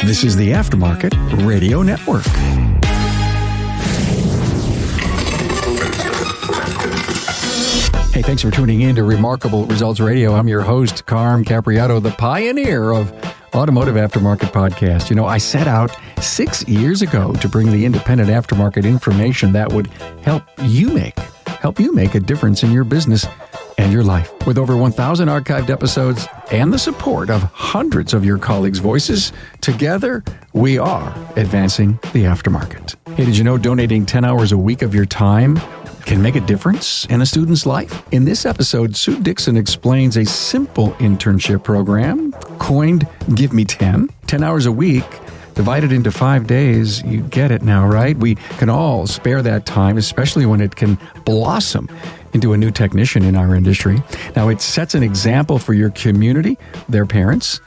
This is the Aftermarket Radio Network. Hey, thanks for tuning in to Remarkable Results Radio. I'm your host, Carm Capriato, the pioneer of Automotive Aftermarket Podcast. You know, I set out 6 years ago to bring the independent aftermarket information that would help you make a difference in your business and your life. With over 1,000 archived episodes and the support of hundreds of your colleagues' voices, together we are advancing the aftermarket. Hey, did you know donating 10 hours a week of your time can make a difference in a student's life? In this episode, Sue Dickson explains a simple internship program coined Give Me 10. 10 hours a week divided into 5 days. You get it now, right? We can all spare that time, especially when it can blossom into a new technician in our industry. Now, it sets an example for your community, their parents,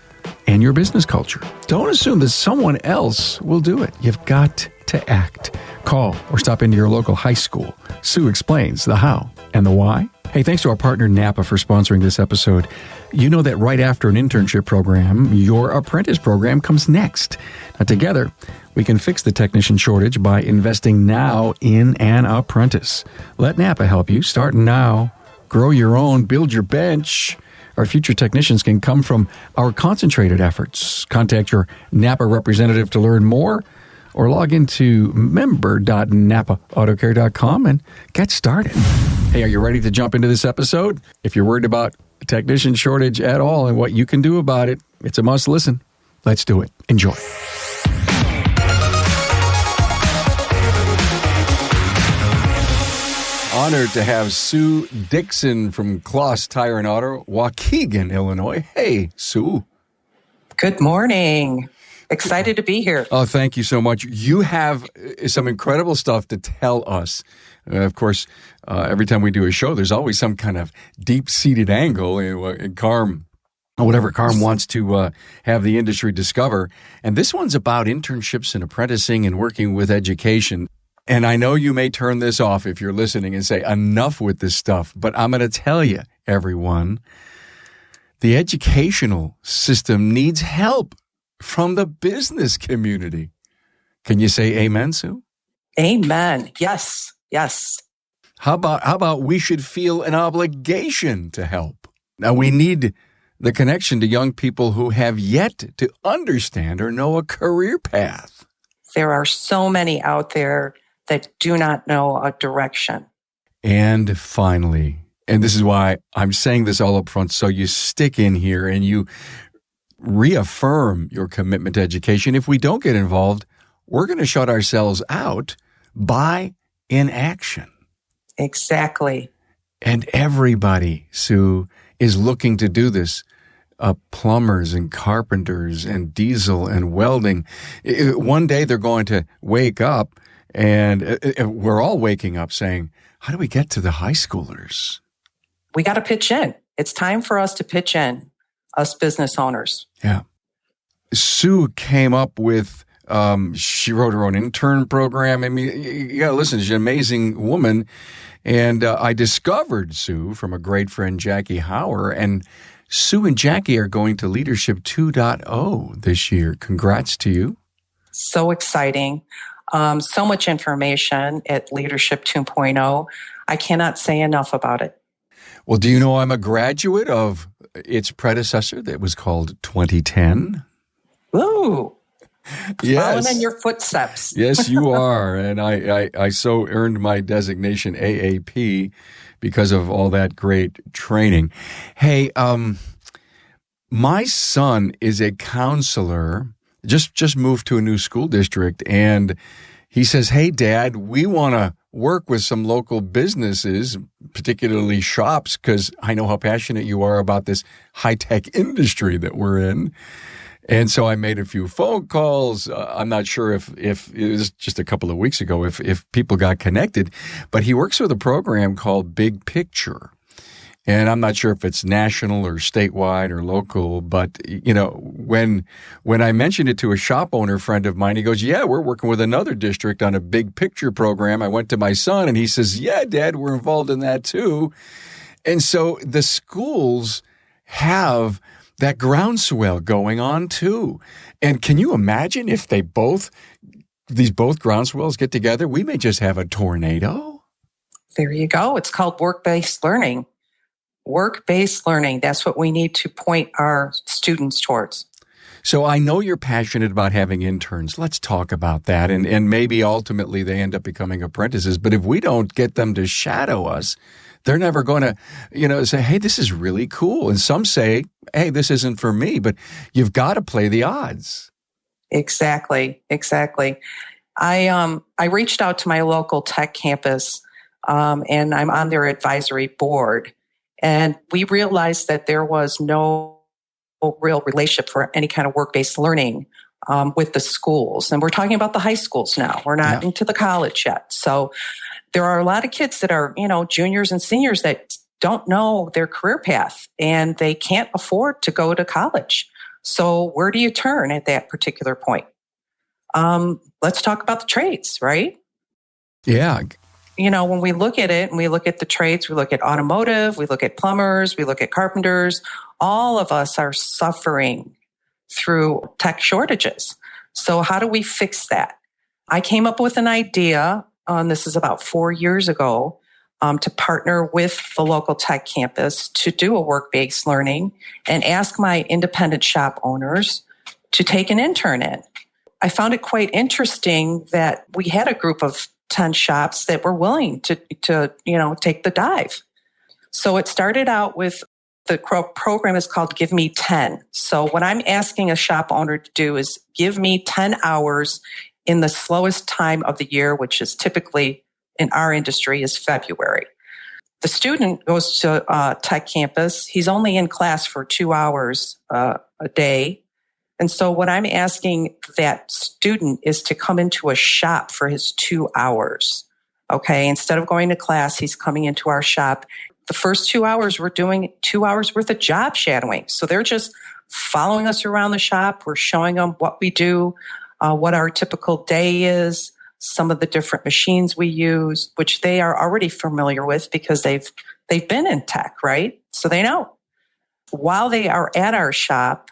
and your business culture. Don't assume that someone else will do it. You've got to act. Call or stop into your local high school. Sue explains the how and the why. Hey, thanks to our partner Napa for sponsoring this episode. You know that right after an internship program, your apprentice program comes next. Now, together, we can fix the technician shortage by investing now in an apprentice. Let Napa help you. Start now. Grow your own. Build your bench. Our future technicians can come from our concentrated efforts. Contact your Napa representative to learn more, or log into member.napaautocare.com and get started. Hey, are you ready to jump into this episode? If you're worried about a technician shortage at all and what you can do about it, it's a must listen. Let's do it. Enjoy. Honored to have Sue Dickson from Kloss Tire and Auto, Waukegan, Illinois. Hey, Sue. Good morning. Excited to be here. Oh, thank you so much. You have some incredible stuff to tell us. Of course, every time we do a show, there's always some kind of deep-seated angle in Carm, whatever Carm wants to have the industry discover. And this one's about internships and apprenticing and working with education. And I know you may turn this off if you're listening and say, enough with this stuff. But I'm going to tell you, everyone, the educational system needs help from the business community. Can you say amen, Sue? Amen. Yes. Yes. How about we should feel an obligation to help? Now, we need the connection to young people who have yet to understand or know a career path. There are so many out there that do not know a direction. And finally, and this is why I'm saying this all up front, so you stick in here and you reaffirm your commitment to education. If we don't get involved, we're going to shut ourselves out by inaction. Exactly. And everybody, Sue, is looking to do this. Plumbers and carpenters and diesel and welding. One day they're going to wake up, and we're all waking up saying, how do we get to the high schoolers? We got to pitch in. It's time for us to pitch in. Us business owners. Yeah. Sue came up with, she wrote her own intern program. I mean, you got to listen, she's an amazing woman. And I discovered Sue from a great friend, Jackie Hauer. And Sue and Jackie are going to Leadership 2.0 this year. Congrats to you. So exciting. So much information at Leadership 2.0. I cannot say enough about it. Well, do you know I'm a graduate of its predecessor that was called 2010? Ooh. Yes. Following in your footsteps. Yes, you are. And I so earned my designation AAP because of all that great training. Hey, my son is a counselor, just moved to a new school district, and he says, hey, Dad, we want to work with some local businesses, particularly shops, because I know how passionate you are about this high-tech industry that we're in. And so I made a few phone calls. I'm not sure if it was just a couple of weeks ago, if people got connected, but he works with a program called Big Picture. And I'm not sure if it's national or statewide or local, but, you know, when I mentioned it to a shop owner friend of mine, he goes, yeah, we're working with another district on a big picture program. I went to my son and he says, yeah, Dad, we're involved in that too. And so the schools have that groundswell going on too. And can you imagine if these both groundswells get together? We may just have a tornado. There you go. It's called work-based learning. Work-based learning. That's what we need to point our students towards. So I know you're passionate about having interns. Let's talk about that. And maybe ultimately they end up becoming apprentices. But if we don't get them to shadow us, they're never going to, say, hey, this is really cool. And some say, hey, this isn't for me. But you've got to play the odds. Exactly. I reached out to my local tech campus, and I'm on their advisory board. And we realized that there was no real relationship for any kind of work-based learning with the schools. And we're talking about the high schools now. We're not into the college yet. So there are a lot of kids that are, juniors and seniors that don't know their career path and they can't afford to go to college. So where do you turn at that particular point? Let's talk about the trades, right? Yeah. When we look at it and we look at the trades, we look at automotive, we look at plumbers, we look at carpenters, all of us are suffering through tech shortages. So how do we fix that? I came up with an idea, this is about 4 years ago, to partner with the local tech campus to do a work-based learning and ask my independent shop owners to take an intern in. I found it quite interesting that we had a group of 10 shops that were willing to take the dive. So it started out with the program is called Give Me 10. So what I'm asking a shop owner to do is give me 10 hours in the slowest time of the year, which is typically in our industry is February. The student goes to tech campus. He's only in class for 2 hours a day. And so what I'm asking that student is to come into a shop for his 2 hours. Okay. Instead of going to class, he's coming into our shop. The first 2 hours, we're doing 2 hours worth of job shadowing. So they're just following us around the shop. We're showing them what we do, what our typical day is, some of the different machines we use, which they are already familiar with because they've been in tech, right? So they know. While they are at our shop,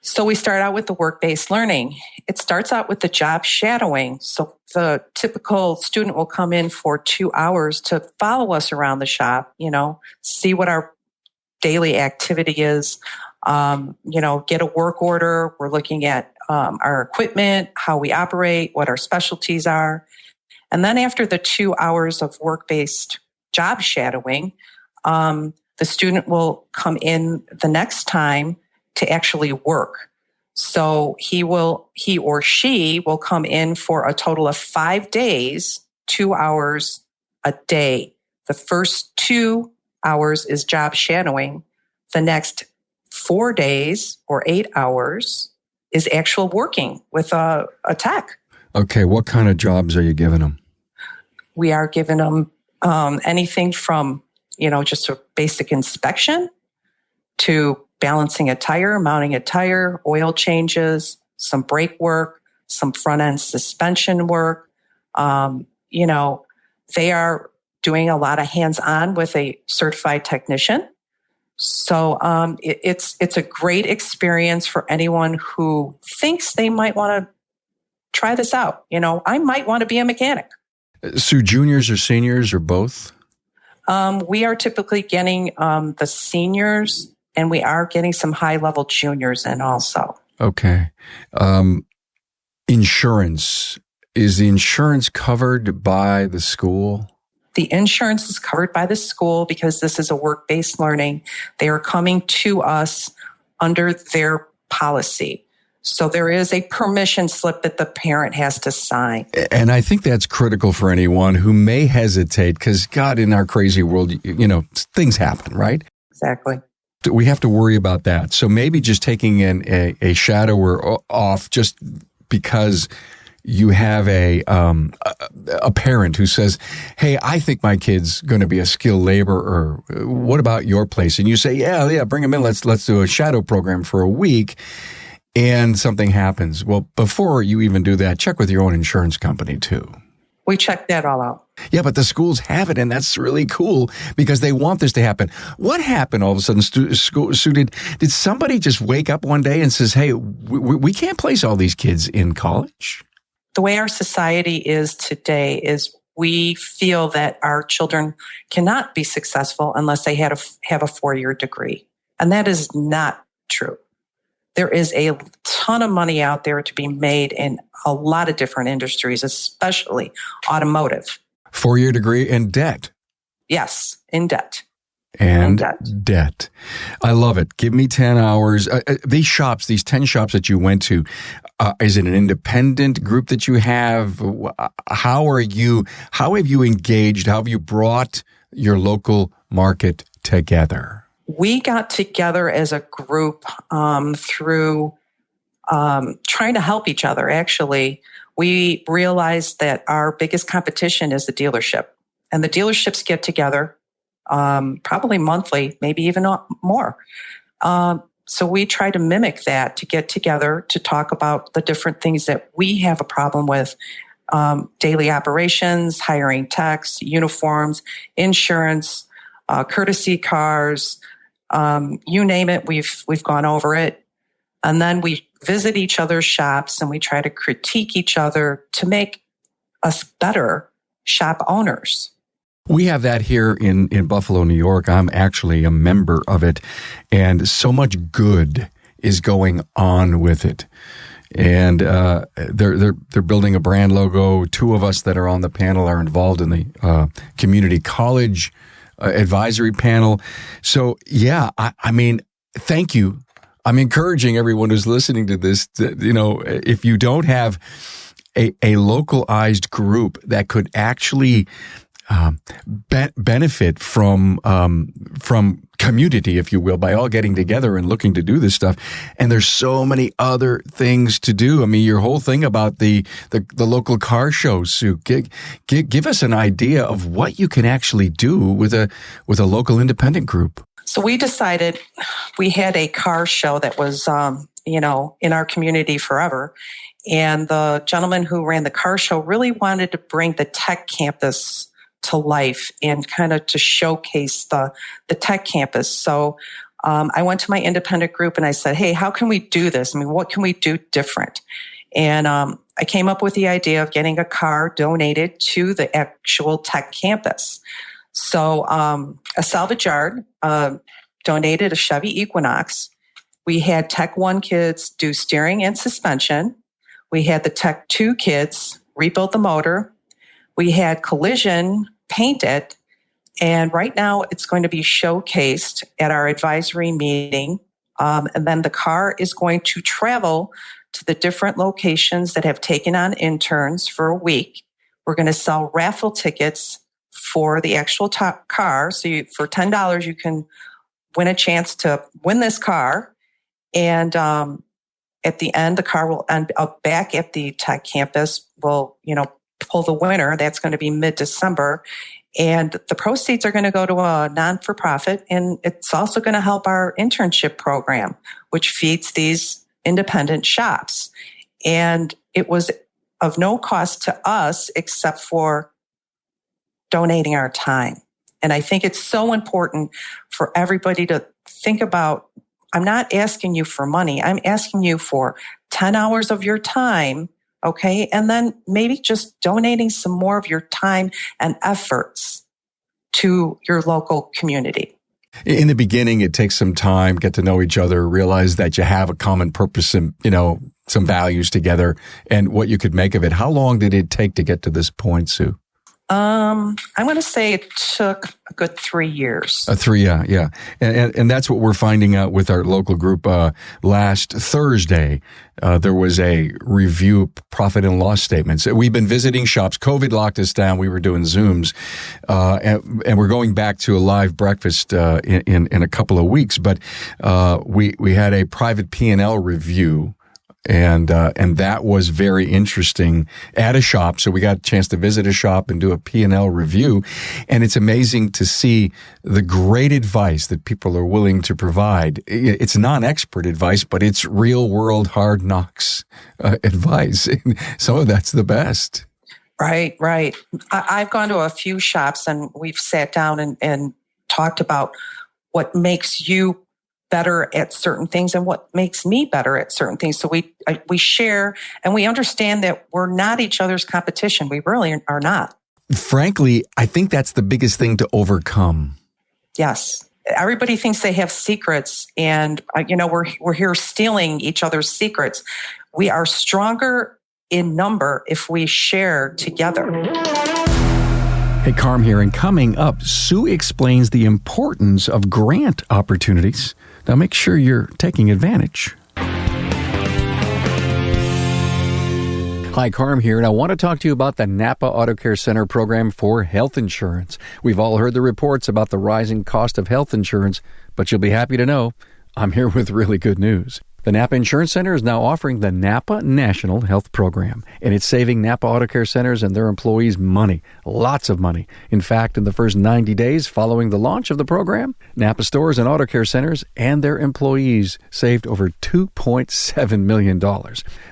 so we start out with the work-based learning. It starts out with the job shadowing. So the typical student will come in for 2 hours to follow us around the shop, see what our daily activity is, get a work order. We're looking at our equipment, how we operate, what our specialties are. And then after the 2 hours of work-based job shadowing, the student will come in the next time to actually work. So he or she will come in for a total of 5 days, 2 hours a day. The first 2 hours is job shadowing. The next 4 days or 8 hours is actual working with a tech. Okay, what kind of jobs are you giving them? We are giving them anything from, just a basic inspection to balancing a tire, mounting a tire, oil changes, some brake work, some front-end suspension work. They are doing a lot of hands-on with a certified technician. So it's a great experience for anyone who thinks they might want to try this out. I might want to be a mechanic. So juniors or seniors or both? We are typically getting the seniors, and we are getting some high-level juniors in also. Okay. Insurance. Is the insurance covered by the school? The insurance is covered by the school because this is a work-based learning. They are coming to us under their policy. So there is a permission slip that the parent has to sign. And I think that's critical for anyone who may hesitate because, God, in our crazy world, things happen, right? Exactly. We have to worry about that. So maybe just taking in a shadower off just because you have a parent who says, hey, I think my kid's going to be a skilled laborer. What about your place? And you say, yeah, bring him in. Let's do a shadow program for a week. And something happens. Well, before you even do that, check with your own insurance company too. We check that all out. Yeah, but the schools have it, and that's really cool because they want this to happen. What happened all of a sudden, Sue, did somebody just wake up one day and says, hey, we can't place all these kids in college? The way our society is today is we feel that our children cannot be successful unless they have a 4-year degree. And that is not true. There is a ton of money out there to be made in a lot of different industries, especially automotive. 4-year degree and debt. Yes, in debt. And debt. I love it. Give me 10 hours. These 10 shops that you went to, is it an independent group that you have? How have you engaged? How have you brought your local market together? We got together as a group through trying to help each other, actually. We realized that our biggest competition is the dealership. And the dealerships get together probably monthly, maybe even more. So we try to mimic that, to get together to talk about the different things that we have a problem with. Daily operations, hiring techs, uniforms, insurance, courtesy cars, you name it, we've gone over it. And then we visit each other's shops and we try to critique each other to make us better shop owners. We have that here in Buffalo, New York. I'm actually a member of it, and so much good is going on with it. And they're building a brand logo. 2 of us that are on the panel are involved in the community college advisory panel. So yeah, I mean, thank you. I'm encouraging everyone who's listening to this, if you don't have a localized group that could actually benefit from community, if you will, by all getting together and looking to do this stuff. And there's so many other things to do. I mean, your whole thing about the local car shows, Sue, give us an idea of what you can actually do with a local independent group. So we decided we had a car show that was, in our community forever. And the gentleman who ran the car show really wanted to bring the tech campus to life and kind of to showcase the tech campus. So I went to my independent group and I said, hey, how can we do this? I mean, what can we do different? And I came up with the idea of getting a car donated to the actual tech campus. So a salvage yard donated a Chevy Equinox. We had Tech 1 kids do steering and suspension. We had the Tech 2 kids rebuild the motor. We had collision paint it. And right now it's going to be showcased at our advisory meeting. And then the car is going to travel to the different locations that have taken on interns for a week. We're going to sell raffle tickets for the actual car. So for $10, you can win a chance to win this car. And at the end, the car will end up back at the tech campus. We'll, pull the winner. That's going to be mid-December. And the proceeds are going to go to a non-for-profit. And it's also going to help our internship program, which feeds these independent shops. And it was of no cost to us except for donating our time. And I think it's so important for everybody to think about, I'm not asking you for money. I'm asking you for 10 hours of your time, okay? And then maybe just donating some more of your time and efforts to your local community. In the beginning, it takes some time, get to know each other, realize that you have a common purpose and, some values together and what you could make of it. How long did it take to get to this point, Sue? I'm going to say it took a good 3 years. 3, yeah. And that's what we're finding out with our local group. Last Thursday, there was a review profit and loss statements. We've been visiting shops. COVID locked us down. We were doing Zooms, and we're going back to a live breakfast in a couple of weeks. But we had a private P&L review. And that was very interesting at a shop. So we got a chance to visit a shop and do a P&L review. And it's amazing to see the great advice that people are willing to provide. It's non-expert advice, but it's real world hard knocks advice. Some of that's the best. Right, right. I've gone to a few shops and we've sat down and talked about what makes you better at certain things and what makes me better at certain things. So we share and we understand that we're not each other's competition. We really are not. Frankly, I think that's the biggest thing to overcome. Yes. Everybody thinks they have secrets and, we're here stealing each other's secrets. We are stronger in number if we share together. Hey, Carm here, and coming up, Sue explains the importance of grant opportunities. Now make sure you're taking advantage. Hi, Carm here, and I want to talk to you about the Napa Auto Care Center program for health insurance. We've all heard the reports about the rising cost of health insurance, but you'll be happy to know I'm here with really good news. The Napa Insurance Center is now offering the Napa National Health Program, and it's saving Napa Auto Care Centers and their employees money, lots of money. In fact, in the first 90 days following the launch of the program, Napa stores and auto care centers and their employees saved over $2.7 million.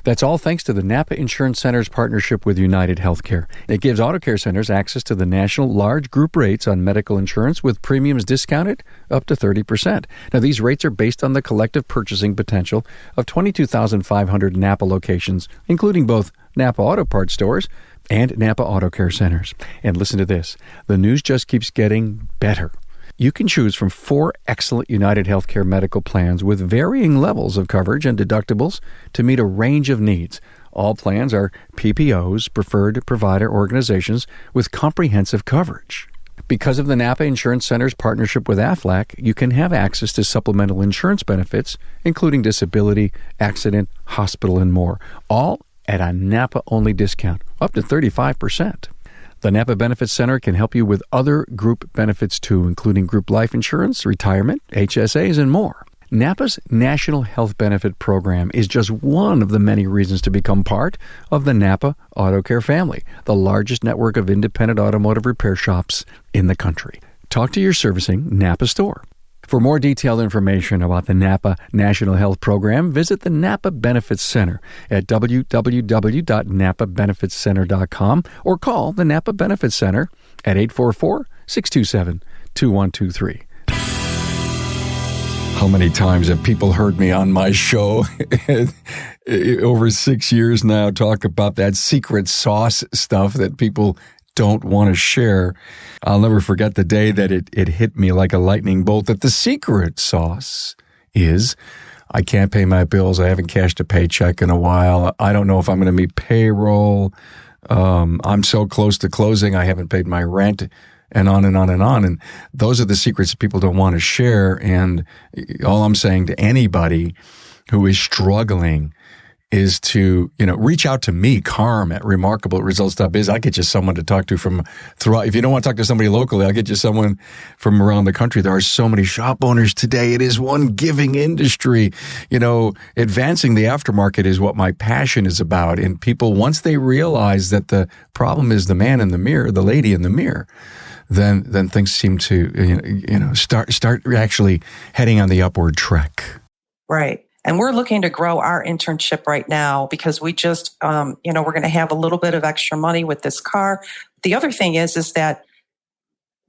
That's all thanks to the Napa Insurance Center's partnership with United Healthcare. It gives auto care centers access to the national large group rates on medical insurance with premiums discounted up to 30%. Now, these rates are based on the collective purchasing potential of 22,500 Napa locations, including both Napa Auto Parts stores and Napa Auto Care Centers. And listen to this. The news just keeps getting better. You can choose from 4 excellent United Healthcare medical plans with varying levels of coverage and deductibles to meet a range of needs. All plans are PPOs, preferred provider organizations, with comprehensive coverage. Because of the Napa Insurance Center's partnership with Aflac, you can have access to supplemental insurance benefits, including disability, accident, hospital, and more, all at a Napa-only discount, up to 35%. The Napa Benefits Center can help you with other group benefits too, including group life insurance, retirement, HSAs, and more. Napa's National Health Benefit Program is just one of the many reasons to become part of the Napa Auto Care family, the largest network of independent automotive repair shops in the country. Talk to your servicing Napa store. For more detailed information about the Napa National Health Program, visit the Napa Benefits Center at www.napabenefitscenter.com or call the Napa Benefits Center at 844-627-2123. How many times have people heard me on my show over 6 years now talk about that secret sauce stuff that people don't want to share? I'll never forget the day that it hit me like a lightning bolt that the secret sauce is I can't pay my bills. I haven't cashed a paycheck in a while. I don't know if I'm going to meet payroll. I'm so close to closing. I haven't paid my rent. And on and on and on. And those are the secrets that people don't want to share. And all I'm saying to anybody who is struggling is to, reach out to me, Carm, at remarkableresults.biz. I'll get you someone to talk to from throughout. If you don't want to talk to somebody locally, I'll get you someone from around the country. There are so many shop owners today. It is one giving industry. Advancing the aftermarket is what my passion is about. And people, once they realize that the problem is the man in the mirror, the lady in the mirror, then things seem to, start actually heading on the upward trek. Right. And we're looking to grow our internship right now because we just, we're going to have a little bit of extra money with this car. The other thing is that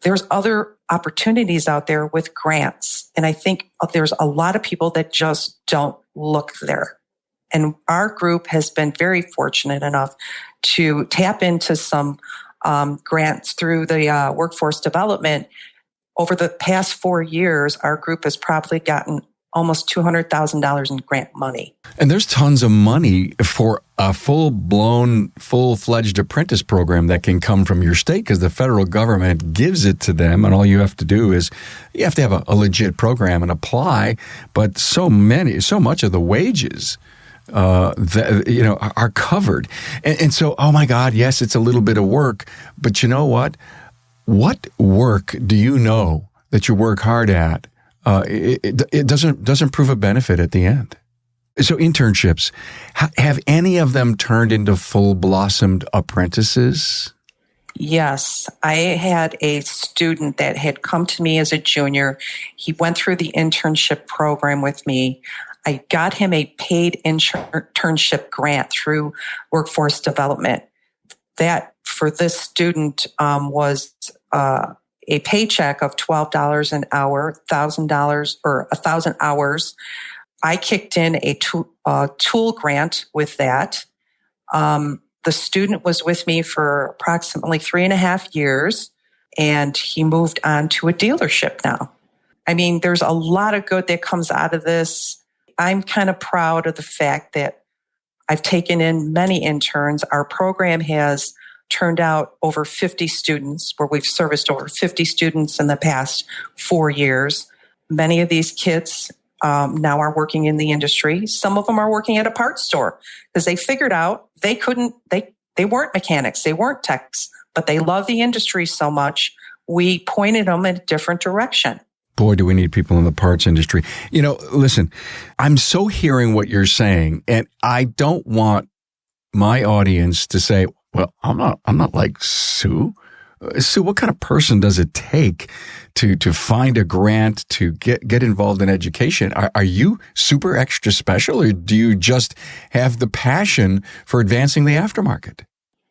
there's other opportunities out there with grants. And I think there's a lot of people that just don't look there. And our group has been very fortunate enough to tap into some grants through the workforce development. Over the past 4 years, our group has probably gotten almost $200,000 in grant money. And there's tons of money for a full-blown, full-fledged apprentice program that can come from your state because the federal government gives it to them. And all you have to do is you have to have a legit program and apply. But so much of the wages are covered. And so, oh my God, yes, it's a little bit of work, but you know what? What work do you know that you work hard at? It doesn't prove a benefit at the end. So internships, have any of them turned into full blossomed apprentices? Yes. I had a student that had come to me as a junior. He went through the internship program with me. I got him a paid internship grant through workforce development. That for this student was a paycheck of $12 an hour, $1,000 or 1,000 hours. I kicked in a tool grant with that. The student was with me for approximately 3.5 years, and he moved on to a dealership now. I mean, there's a lot of good that comes out of this. I'm kind of proud of the fact that I've taken in many interns. Our program has turned out over 50 students, where we've serviced over 50 students in the past 4 years. Many of these kids now are working in the industry. Some of them are working at a parts store because they figured out they weren't mechanics, they weren't techs, but they love the industry so much, we pointed them in a different direction. Boy, do we need people in the parts industry. Listen, I'm so hearing what you're saying, and I don't want my audience to say, well, I'm not like Sue. Sue, what kind of person does it take to find a grant to get involved in education? Are you super extra special, or do you just have the passion for advancing the aftermarket?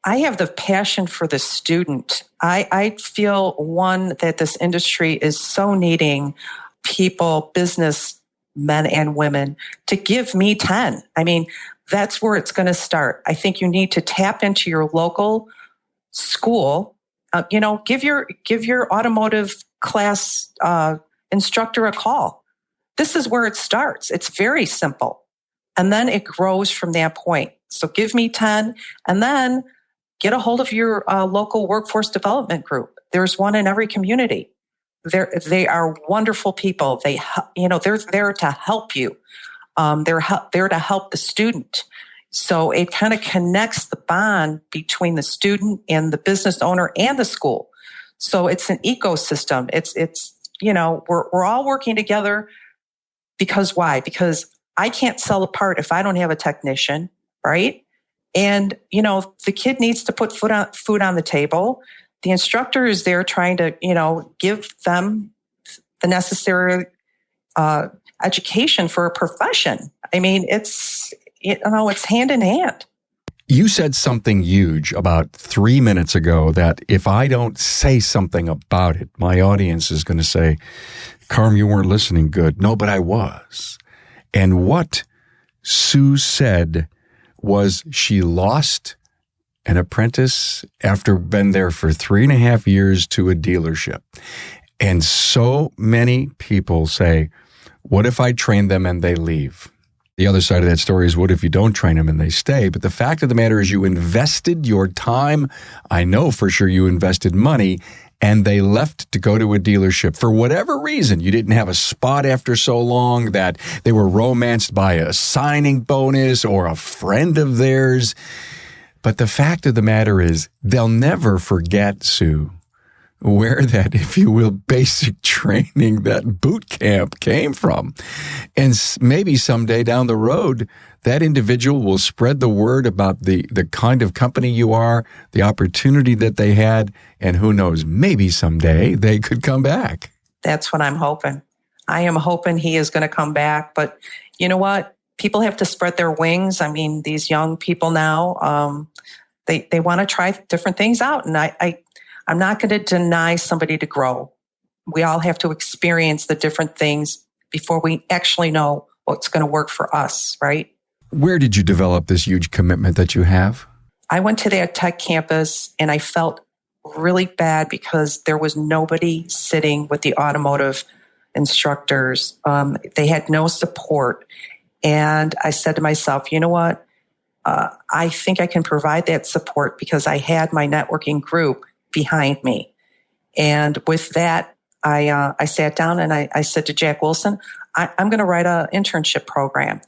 I have the passion for the student. I feel, one, that this industry is so needing people, business men and women, to give me 10. I mean, that's where it's going to start. I think you need to tap into your local school. Give your automotive class instructor a call. This is where it starts. It's very simple. And then it grows from that point. So give me 10, and then get a hold of your local workforce development group. There's one in every community. They are wonderful people. They're there to help you. They're there to help the student. So it kind of connects the bond between the student and the business owner and the school. So it's an ecosystem. We're all working together because why? Because I can't sell a part if I don't have a technician, right? And, the kid needs to put food on the table. The instructor is there trying to, give them the necessary education for a profession. I mean, it's hand in hand. You said something huge about 3 minutes ago that if I don't say something about it, my audience is going to say, Carm, you weren't listening good. No, but I was. And what Sue said was she lost an apprentice after been there for 3.5 years to a dealership. And so many people say, what if I train them and they leave? The other side of that story is, what if you don't train them and they stay? But the fact of the matter is, you invested your time. I know for sure you invested money, and they left to go to a dealership. For whatever reason, you didn't have a spot after so long, that they were romanced by a signing bonus or a friend of theirs. But the fact of the matter is, they'll never forget, Sue, where that, if you will, basic training, that boot camp came from. And maybe someday down the road, that individual will spread the word about the kind of company you are, the opportunity that they had, and who knows, maybe someday they could come back. That's what I'm hoping. I am hoping he is going to come back. But you know what? People have to spread their wings. I mean, these young people now, they want to try different things out. And I'm not going to deny somebody to grow. We all have to experience the different things before we actually know what's going to work for us, right? Where did you develop this huge commitment that you have? I went to that tech campus, and I felt really bad because there was nobody sitting with the automotive instructors. They had no support. And I said to myself, you know what? I think I can provide that support because I had my networking group behind me. And with that, I sat down and I said to Jack Wilson, I'm going to write an internship program.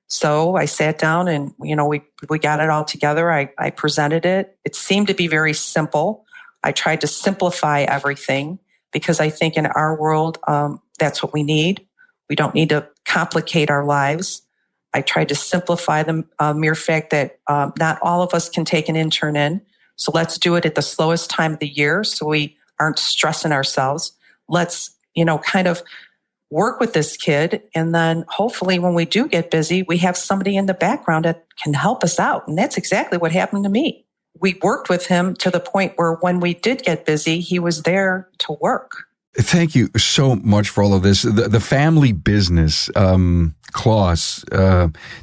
So I sat down and, we got it all together. I presented it. It seemed to be very simple. I tried to simplify everything because I think in our world, that's what we need. We don't need to complicate our lives. I tried to simplify the mere fact that not all of us can take an intern in. So let's do it at the slowest time of the year so we aren't stressing ourselves. Let's, kind of work with this kid. And then hopefully when we do get busy, we have somebody in the background that can help us out. And that's exactly what happened to me. we worked with him to the point where when we did get busy, he was there to work. Thank you so much for all of this. The family business, Klaus,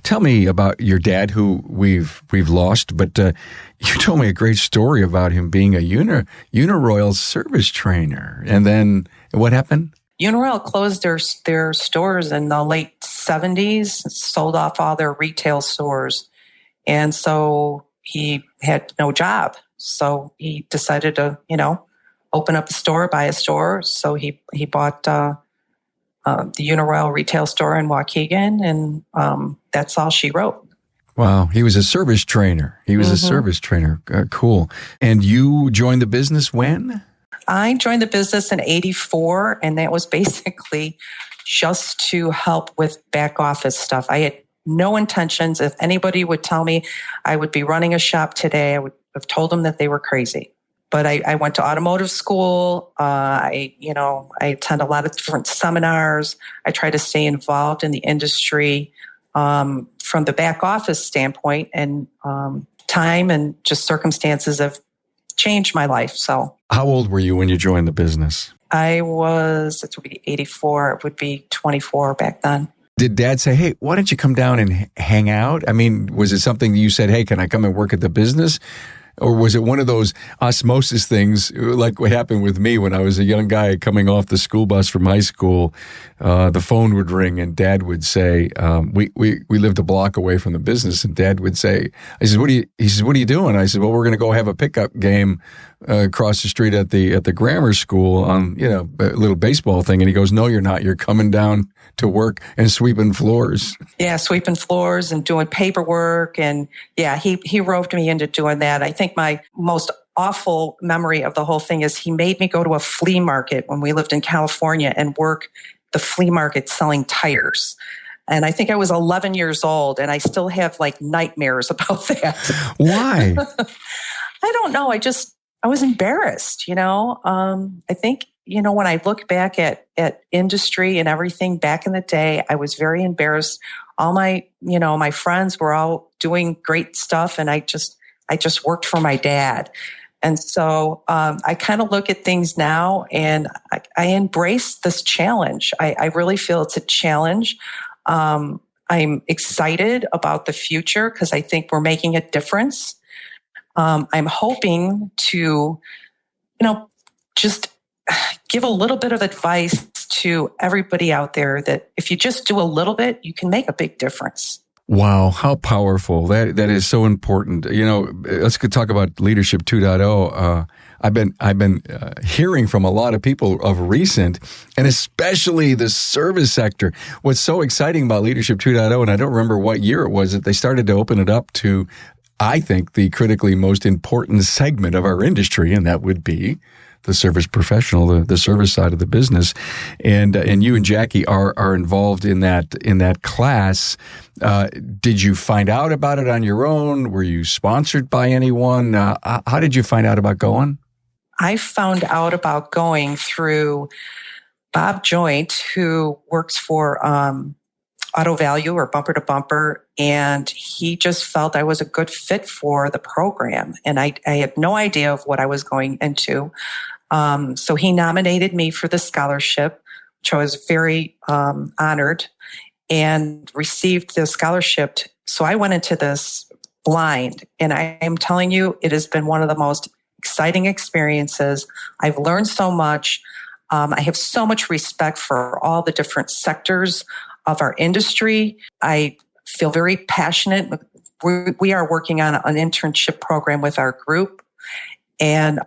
tell me about your dad, who we've lost, but you told me a great story about him being a Uniroyal service trainer. And then what happened? Uniroyal closed their stores in the late 70s, sold off all their retail stores. And so he had no job. So he decided to, open up a store, buy a store. So he bought the Uniroyal retail store in Waukegan, and that's all she wrote. Wow. He was a service trainer. A service trainer. Cool. And you joined the business when? I joined the business in 84, and that was basically just to help with back office stuff. I had no intentions. If anybody would tell me I would be running a shop today, I would have told them that they were crazy. But I went to automotive school. I attend a lot of different seminars. I try to stay involved in the industry from the back office standpoint, and time and just circumstances have changed my life. So, how old were you when you joined the business? I was, it would be 84. It would be 24 back then. Did Dad say, hey, why don't you come down and hang out? I mean, was it something you said, hey, can I come and work at the business? Or was it one of those osmosis things like what happened with me when I was a young guy coming off the school bus from high school? The phone would ring and Dad would say, we lived a block away from the business, and Dad would say, he says, what are you doing? I said, well, we're going to go have a pickup game across the street at the grammar school on, a little baseball thing. And he goes, no, you're not. You're coming down to work and sweeping floors. Yeah, sweeping floors and doing paperwork. And yeah, he roped me into doing that. I think my most awful memory of the whole thing is he made me go to a flea market when we lived in California and work the flea market selling tires. And I think I was 11 years old, and I still have like nightmares about that. Why? I don't know. I was embarrassed, I think, when I look back at industry and everything back in the day, I was very embarrassed. All my, my friends were all doing great stuff, and I just worked for my dad. And so I kind of look at things now, and I embrace this challenge. I really feel it's a challenge. I'm excited about the future because I think we're making a difference. I'm hoping to, just give a little bit of advice to everybody out there that if you just do a little bit, you can make a big difference. Wow, how powerful. That is so important. Let's talk about Leadership 2.0. I've been hearing from a lot of people of recent, and especially the service sector. What's so exciting about Leadership 2.0, and I don't remember what year it was, that they started to open it up to, I think, the critically most important segment of our industry, and that would be the service professional, the service side of the business. And you and Jackie are involved in that class. Did you find out about it on your own? Were you sponsored by anyone? How did you find out about going? I found out about going through Bob Joint, who works for Auto Value or Bumper to Bumper, and he just felt I was a good fit for the program. And I had no idea of what I was going into. So he nominated me for the scholarship, which I was very honored, and received the scholarship. So I went into this blind, and I am telling you, it has been one of the most exciting experiences. I've learned so much. I have so much respect for all the different sectors of our industry. I feel very passionate. We are working on an internship program with our group, and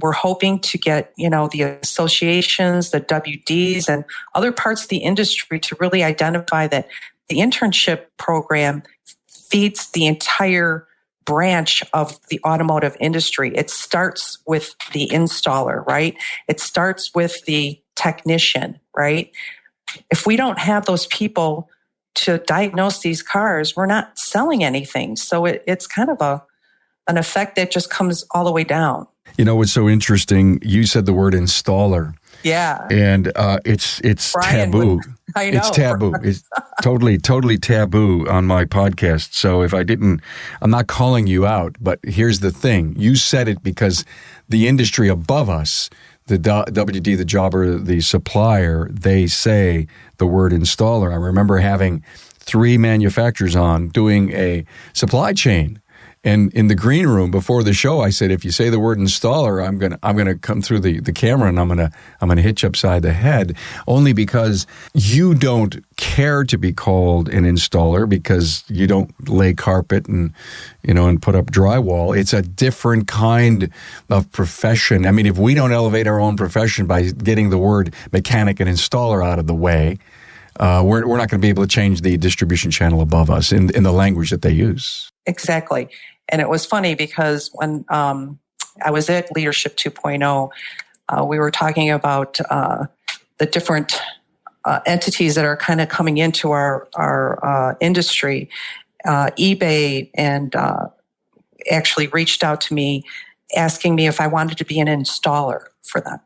we're hoping to get, the associations, the WDs, and other parts of the industry to really identify that the internship program feeds the entire branch of the automotive industry. It starts with the installer, right? It starts with the technician, right? If we don't have those people to diagnose these cars, we're not selling anything. So it's kind of an effect that just comes all the way down. What's so interesting, you said the word installer. Yeah. And it's Brian taboo. I know. It's taboo. It's totally taboo on my podcast. So if I'm not calling you out, but here's the thing. You said it because the industry above us, the WD, the jobber, the supplier, they say the word installer. I remember having 3 manufacturers on doing a supply chain. And in the green room before the show, I said, if you say the word installer, I'm gonna come through the camera and I'm gonna hit you upside the head, only because you don't care to be called an installer because you don't lay carpet and put up drywall. It's a different kind of profession. I mean, if we don't elevate our own profession by getting the word mechanic and installer out of the way, we're not going to be able to change the distribution channel above us in the language that they use. Exactly. And it was funny because when I was at Leadership 2.0, we were talking about the different entities that are kind of coming into our industry. eBay and actually reached out to me asking me if I wanted to be an installer for them.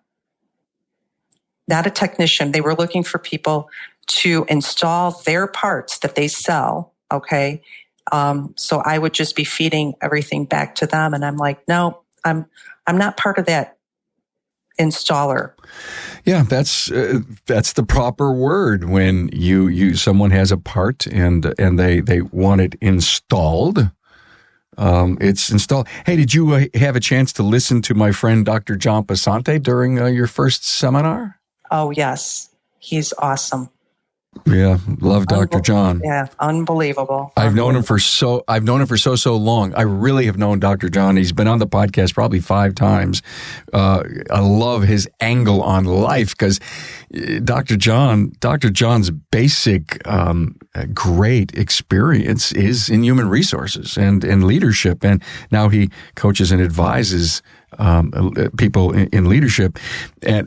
Not a technician. They were looking for people to install their parts that they sell, okay? So I would just be feeding everything back to them. And I'm like, no, I'm not part of that installer. Yeah, that's the proper word when someone has a part and they want it installed. It's installed. Hey, did you have a chance to listen to my friend Dr. John Pasante during your first seminar? Oh, yes. He's awesome. Yeah, love Dr. John. Yeah, unbelievable. I've known him for so long. I really have known Dr. John. He's been on the podcast probably 5 times. I love his angle on life because Dr. John's basic great experience is in human resources and leadership, and now he coaches and advises people in leadership. And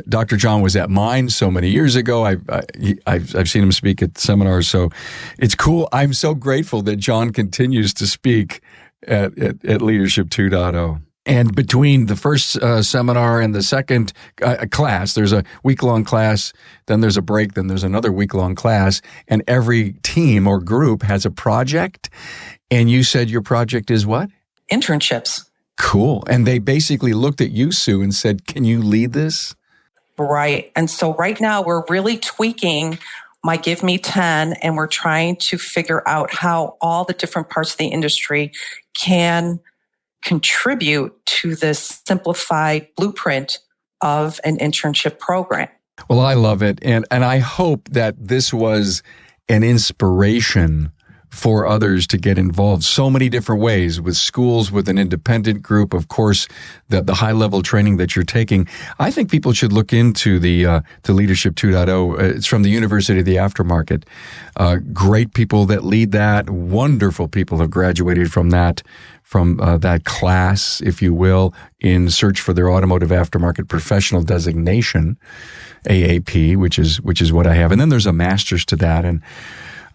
Dr. John was at mine so many years ago. I've seen him speak at seminars, so it's cool. I'm so grateful that John continues to speak at Leadership 2.0. And between the first seminar and the second class, there's a week-long class, then there's a break, then there's another week-long class, and every team or group has a project. And you said your project is what? Internships. Cool. And they basically looked at you, Sue, and said, can you lead this? Right. And so right now we're really tweaking my Give Me 10, and we're trying to figure out how all the different parts of the industry can contribute to this simplified blueprint of an internship program. Well, I love it. And I hope that this was an inspiration for others to get involved so many different ways, with schools, with an independent group, of course, the high-level training that you're taking. I think people should look into the Leadership 2.0. It's from the University of the Aftermarket. Great people that lead that. Wonderful people have graduated from that class, if you will, in search for their automotive aftermarket professional designation, AAP, which is what I have. And then there's a master's to that. And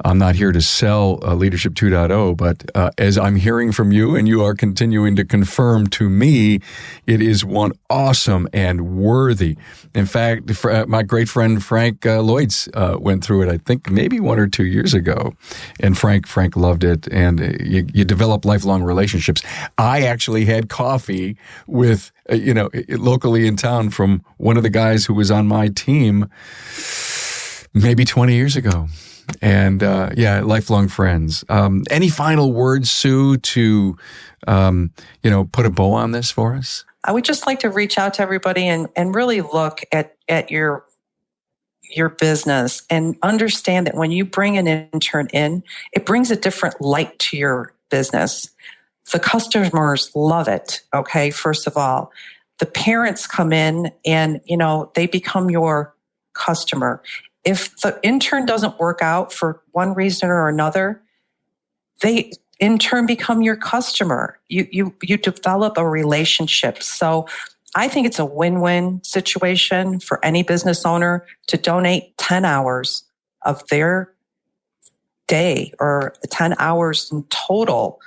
I'm not here to sell Leadership 2.0, but as I'm hearing from you, and you are continuing to confirm to me, it is one awesome and worthy. In fact, my great friend Frank Lloyds went through it, I think, maybe 1 or 2 years ago, and Frank loved it, and you develop lifelong relationships. I actually had coffee with, locally in town from one of the guys who was on my team maybe 20 years ago. And, lifelong friends. Any final words, Sue, to, put a bow on this for us? I would just like to reach out to everybody and really look at your business and understand that when you bring an intern in, it brings a different light to your business. The customers love it. Okay. First of all, the parents come in and, they become your customer. If the intern doesn't work out for one reason or another, they in turn become your customer. You develop a relationship. So I think it's a win-win situation for any business owner to donate 10 hours of their day, or 10 hours in total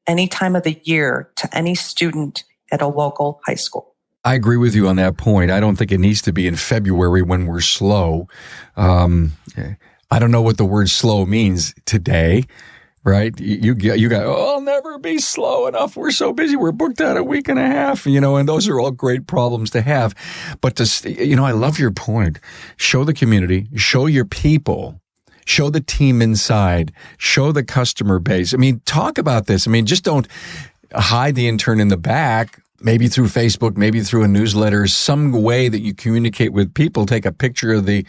any time of the year, to any student at a local high school. I agree with you on that point. I don't think it needs to be in February when we're slow. I don't know what the word slow means today, right? You got, I'll never be slow enough. We're so busy. We're booked out a week and a half, and those are all great problems to have. But I love your point. Show the community, show your people, show the team inside, show the customer base. I mean, talk about this. I mean, just don't hide the intern in the back. Maybe through Facebook, maybe through a newsletter, some way that you communicate with people. Take a picture of the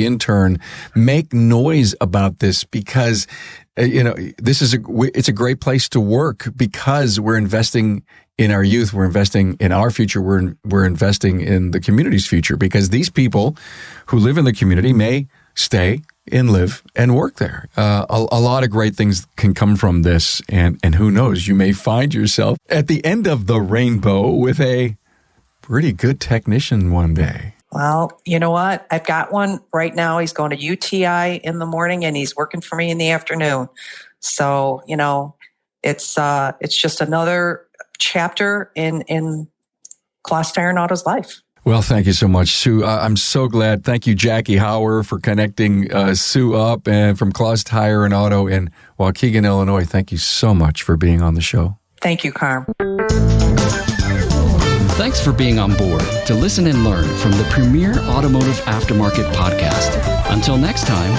intern. Make noise about this because it's a great place to work because we're investing in our youth. We're investing in our future. We're investing in the community's future because these people who live in the community may stay and live and work there. A lot of great things can come from this. And who knows, you may find yourself at the end of the rainbow with a pretty good technician one day. Well, you know what? I've got one right now. He's going to UTI in the morning and he's working for me in the afternoon. So, it's just another chapter in Clost Tire and Auto's life. Well, thank you so much, Sue. I'm so glad. Thank you, Jackie Hauer, for connecting Sue up and from Clost Tire and Auto in Waukegan, Illinois. Thank you so much for being on the show. Thank you, Carm. Thanks for being on board to listen and learn from the premier automotive aftermarket podcast. Until next time.